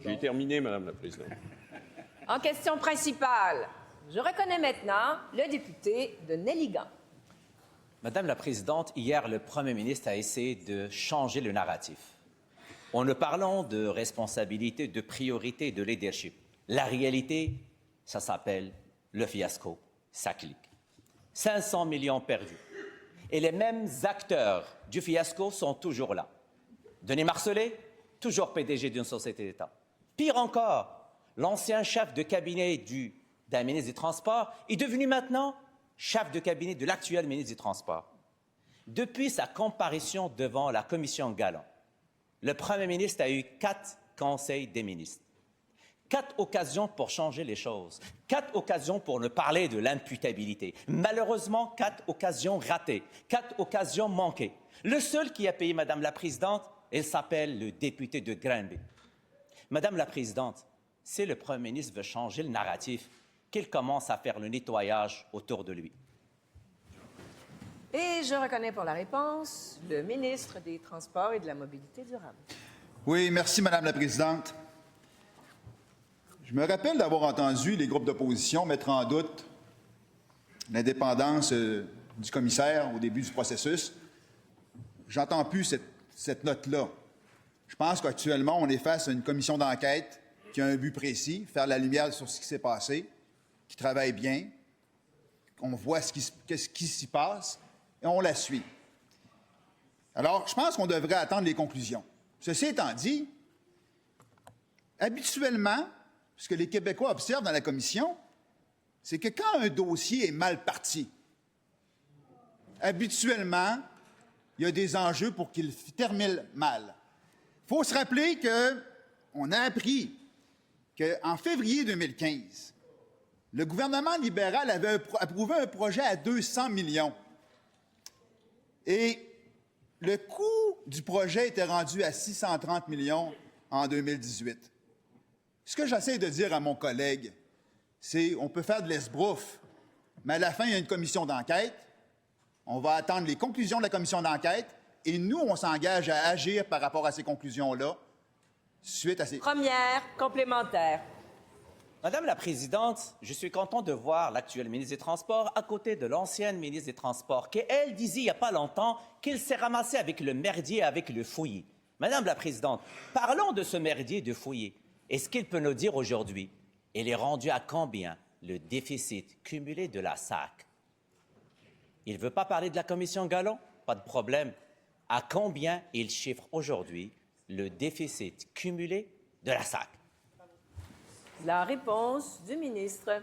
J'ai terminé, Madame la Présidente. En question principale, je reconnais maintenant le député de Nelligan. Madame la Présidente, hier, le Premier ministre a essayé de changer le narratif. En ne parlant de responsabilité, de priorité, de leadership. La réalité, ça s'appelle le fiasco, ça clique. 500 millions perdus. Et les mêmes acteurs du fiasco sont toujours là. Denis Marcellet, toujours PDG d'une société d'État. Pire encore, l'ancien chef de cabinet d'un ministre des Transports est devenu maintenant chef de cabinet de l'actuel ministre des Transports. Depuis sa comparution devant la commission Galland, le Premier ministre a eu 4 conseils des ministres. 4 occasions pour changer les choses. 4 occasions pour ne parler de l'imputabilité. Malheureusement, 4 occasions ratées. 4 occasions manquées. Le seul qui a payé, Madame la Présidente, il s'appelle le député de Granby. Madame la Présidente, si le Premier ministre veut changer le narratif, qu'il commence à faire le nettoyage autour de lui. Et je reconnais pour la réponse le ministre des Transports et de la Mobilité durable. Oui, merci, Madame la Présidente. Je me rappelle d'avoir entendu les groupes d'opposition mettre en doute l'indépendance du commissaire au début du processus. J'entends plus cette note-là. Je pense qu'actuellement, on est face à une commission d'enquête qui a un but précis, faire la lumière sur ce qui s'est passé, qui travaille bien, on voit ce qui s'y passe et on la suit. Alors, je pense qu'on devrait attendre les conclusions. Ceci étant dit, habituellement, ce que les Québécois observent dans la commission, c'est que quand un dossier est mal parti, habituellement, il y a des enjeux pour qu'il termine mal. Il faut se rappeler qu'on a appris qu'en février 2015, le gouvernement libéral avait approuvé un projet à 200 millions. Et le coût du projet était rendu à 630 millions en 2018. Ce que j'essaie de dire à mon collègue, c'est qu'on peut faire de l'esbrouf, mais à la fin, il y a une commission d'enquête. On va attendre les conclusions de la commission d'enquête et nous, on s'engage à agir par rapport à ces conclusions-là suite à ces... Première complémentaire. Madame la Présidente, je suis content de voir l'actuel ministre des Transports à côté de l'ancienne ministre des Transports, qui, elle, disait il n'y a pas longtemps qu'il s'est ramassé avec le merdier, avec le fouillis. Madame la Présidente, parlons de ce merdier de fouillis. Est-ce qu'il peut nous dire aujourd'hui, il est rendu à combien le déficit cumulé de la SAC? Il ne veut pas parler de la commission Galland? Pas de problème. À combien il chiffre aujourd'hui le déficit cumulé de la SAC? La réponse du ministre.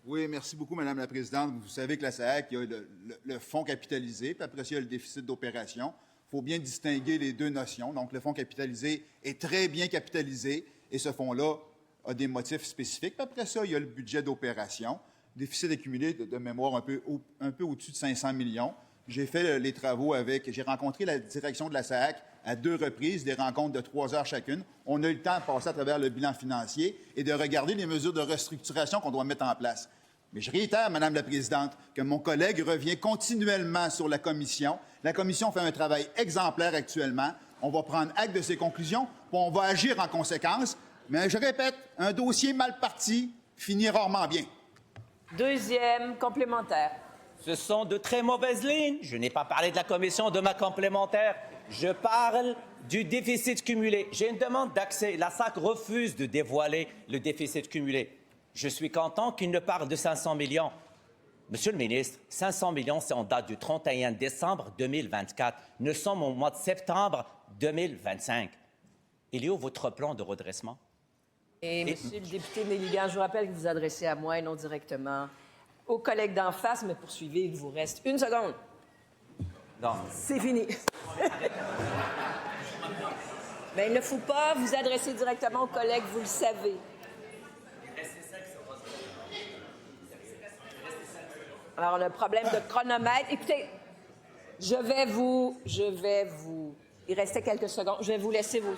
Oui, merci beaucoup, Madame la Présidente. Vous savez que la SAAC, il y a le fonds capitalisé, puis après ça, il y a le déficit d'opération. Il faut bien distinguer les deux notions. Donc, le fonds capitalisé est très bien capitalisé et ce fonds-là a des motifs spécifiques. Puis après ça, il y a le budget d'opération. Déficit accumulé de mémoire un peu au-dessus de 500 millions. J'ai fait les travaux j'ai rencontré la direction de la SAAC à 2 reprises, des rencontres de 3 heures chacune. On a eu le temps de passer à travers le bilan financier et de regarder les mesures de restructuration qu'on doit mettre en place. Mais je réitère, Madame la Présidente, que mon collègue revient continuellement sur la Commission. La Commission fait un travail exemplaire actuellement. On va prendre acte de ses conclusions, puis on va agir en conséquence. Mais je répète, un dossier mal parti finit rarement bien. Deuxième complémentaire. Ce sont de très mauvaises lignes. Je n'ai pas parlé de la commission de ma complémentaire. Je parle du déficit cumulé. J'ai une demande d'accès. La SAC refuse de dévoiler le déficit cumulé. Je suis content qu'il ne parle de 500 millions. Monsieur le ministre, 500 millions, c'est en date du 31 décembre 2024. Nous sommes au mois de septembre 2025. Il est où votre plan de redressement? Et Monsieur le député Nelligan, je vous rappelle que vous vous adressez à moi et non directement aux collègues d'en face, mais poursuivez, il vous reste 1 seconde. Non. C'est fini. Mais il ne faut pas vous adresser directement aux collègues, vous le savez. Alors, on a un problème de chronomètre. Écoutez, je vais vous... Il restait quelques secondes. Je vais vous laisser vous...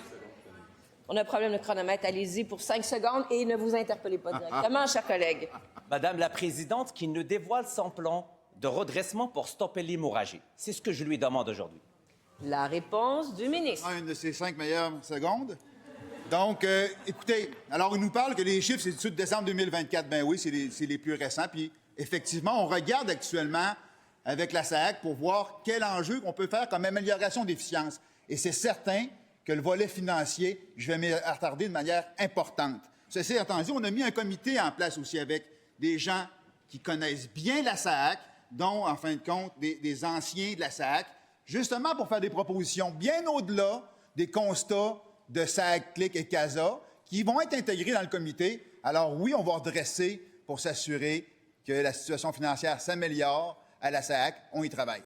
On a un problème de chronomètre. Allez-y pour 5 secondes et ne vous interpellez pas directement, chers collègues. Madame la Présidente, qui ne dévoile son plan de redressement pour stopper l'hémorragie. C'est ce que je lui demande aujourd'hui. La réponse du ministre. Une de ces 5 meilleures secondes. Donc, écoutez, alors, il nous parle que les chiffres, c'est du de décembre 2024. Ben oui, c'est les plus récents. Puis, effectivement, on regarde actuellement avec la SAAC pour voir quel enjeu on peut faire comme amélioration d'efficience. Et c'est certain que le volet financier, je vais m'y attarder de manière importante. Ceci étant dit, on a mis un comité en place aussi avec des gens qui connaissent bien la SAAC, dont, en fin de compte, des anciens de la SAAC, justement pour faire des propositions bien au-delà des constats de SAAC, CLIC et CASA, qui vont être intégrés dans le comité. Alors oui, on va redresser pour s'assurer que la situation financière s'améliore à la SAAC. On y travaille.